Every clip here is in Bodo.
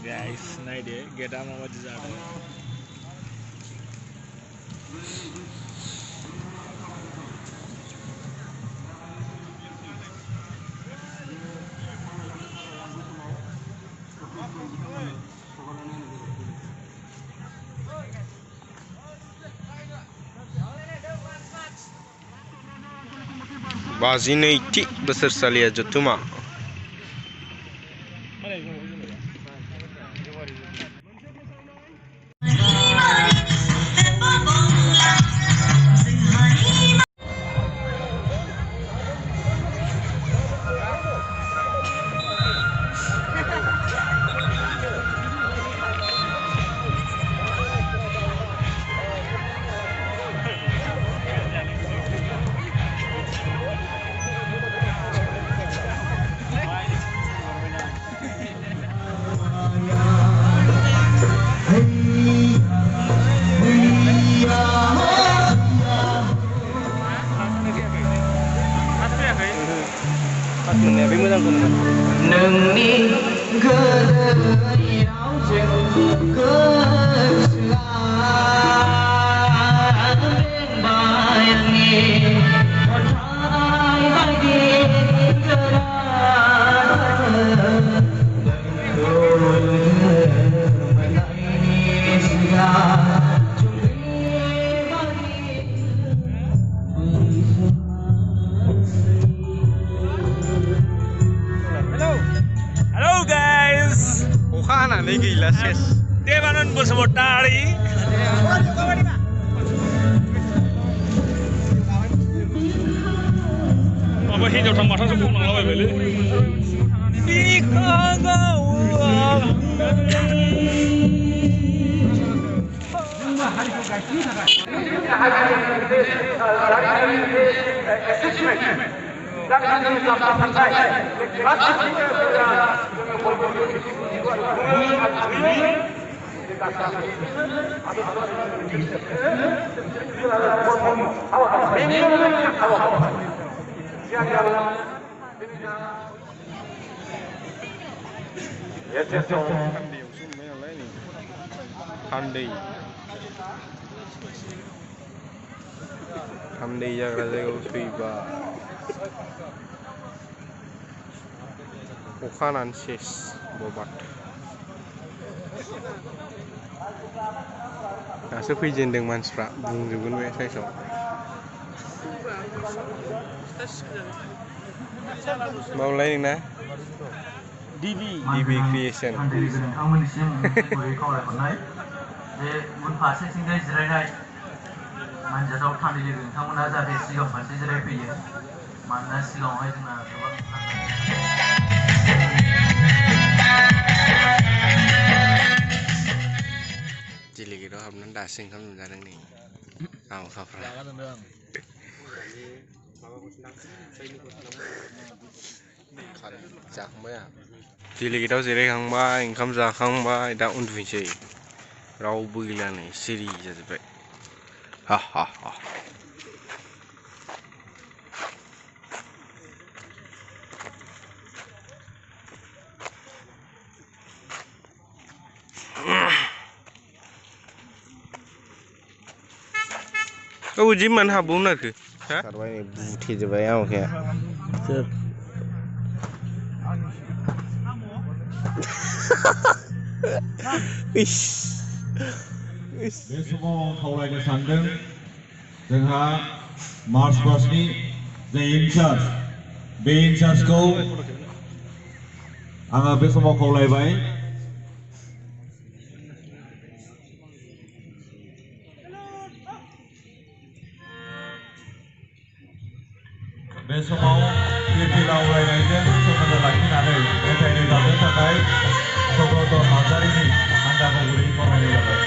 Guys, naik deh, kita mau di sana. Bazinati besersalia jatuma. Halo guys, Bukan lagi lases. Debanand Basumatary. Apa sih jauh sama masa sebelum nggak beli? Handai jaga jaga usriba. Bukan ses bobat. Dasu fijendeng mansra bungjubun we sai so. Mau lain na? DB creation. Manjatau थांनाय लोगो नोंथांमोना जाहाथे सिगां फारसे जिरायफैयो मानोना सिगाङावहाय जोंना गोबां Jilik itu hamdan dasing kamu jarang nih. Kau kapra. Jakmaya. Jilik itu jilik kang ba, ingkam jakang ba, ida undvinci. Rau bugilan nih, siri jadi baik. Hahaha. Kau uji mana habung nak? Karena ini buti je bayar okey. Ish. Besok खावलायनो सानदों जोंहा मार्च पासनि जे इनचार्ज बे इनचार्जखौ आङो बे समाव खावलायबाय बे समाव कीर्ति लावरायनायजों सोमोन्दो लाखिनानै मेथाइ रोजाबनो थाखाय सब्रत नार्जारिनि हान्जाखौ गुरै खावलायनाय जाबाय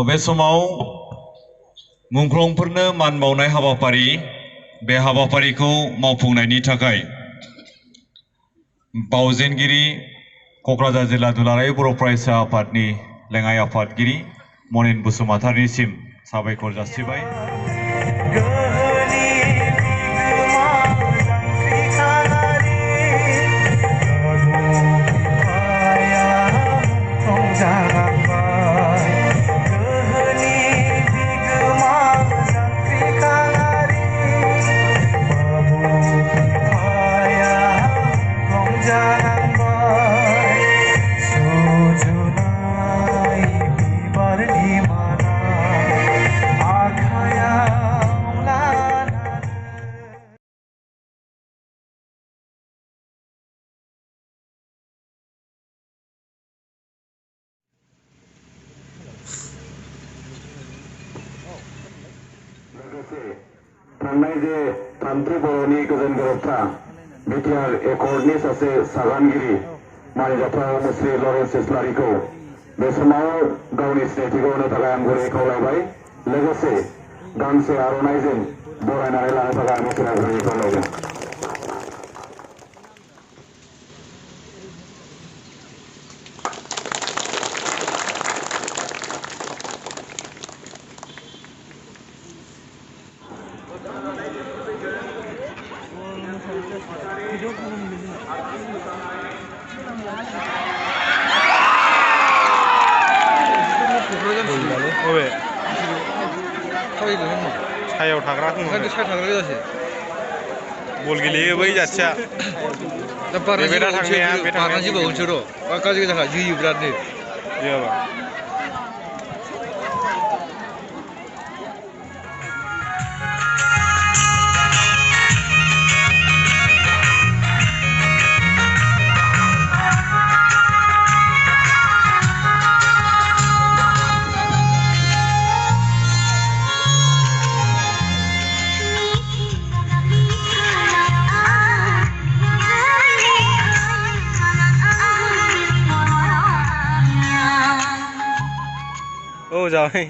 बे समाव मुंख्लंफोरनो मान बावनाय हाबाफारि बे हाबाफारिखौ मावफुंनायनि थाखाय बावजेनगिरि क'क्राझार जिल्ला दुलाराय बर' फरायसा आफादनि लेङाइ आफादगिरि मनिन बसुमतारिसिम साबायखर जासिबाय। थांनाय जे थामथि बर'नि गोजोन गोरोबथा बिटिआर एकर्डनि सासे सागानगिरि मानिजाथाव मुस्रि लरेन्स इस्लारिखौ बे समाव गावनि सिनायथिखौ होनो थाखाय आं गुरै खावलायबाय। लोगोसे गांसे आर'नाइजों बरायनानै लानो थाखाय आं मुस्रि गुरै खावलायगोन। सायाव थाग्रा बल गेलेयो बै जाथिया बेबायदा थांनाया बे थांनाया बावनोसै र' गाज्रि जाखा जोयो बिरादनो जोयाबा जाबाय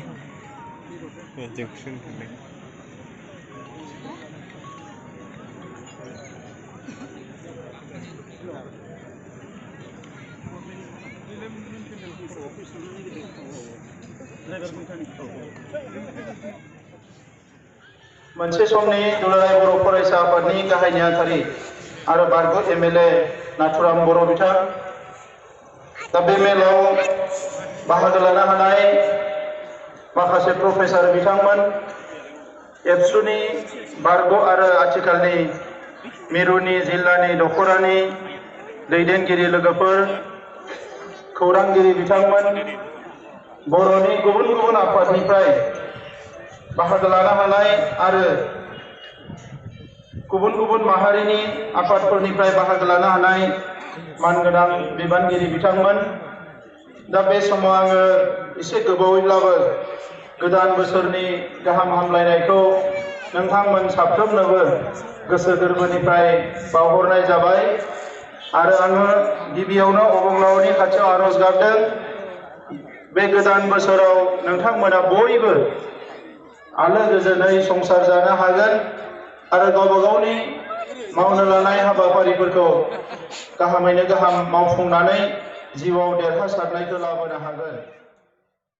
मोनसे समनि दुलाराय बर' फरायसा आफादनि गाहाय नेहाथारि आरो बारग' एमएलए नाथुराम बर' बिथां दा बे मेलाव बाहागो लानो हानाय माखासे प्रफेसर बिथांमोन एबसुनि बारग' आरो आथिखालनि मिरुनि जिल्लानि दख'रानि दैदेनगिरि लोगोफोर खौरांगिरि बिथांमोन बर'नि गुबुन गुबुन आफादनिफ्राय बाहागो लानो हानाय आरो गुबुन गुबुन माहारिनि आफादफोरनिफ्राय बाहागो लानो हानाय मानगोनां बिबानगिरि बिथांमोन दा बे समाव आङो एसे गोबावैब्लाबो गोदान बोसोरनि गाहाम हामलायनायखौ नोंथांमोन साफ्रोमनोबो गोसो गोरबोनिफ्राय बावहरनाय जाबाय आरो आङो गिबियावनो अबंलावरनि खाथियाव आर'ज गाबदों बे गोदान बोसोराव नोंथांमोना बयबो आलो गोजोनै संसार जानो हागोन आरो गावबा गावनि मावनो लानाय हाबाफारिफोरखौ गाहामैनो गाहाम मावफुंनानै जिउआव देरहासारनायखौ लाबोनो हागोन।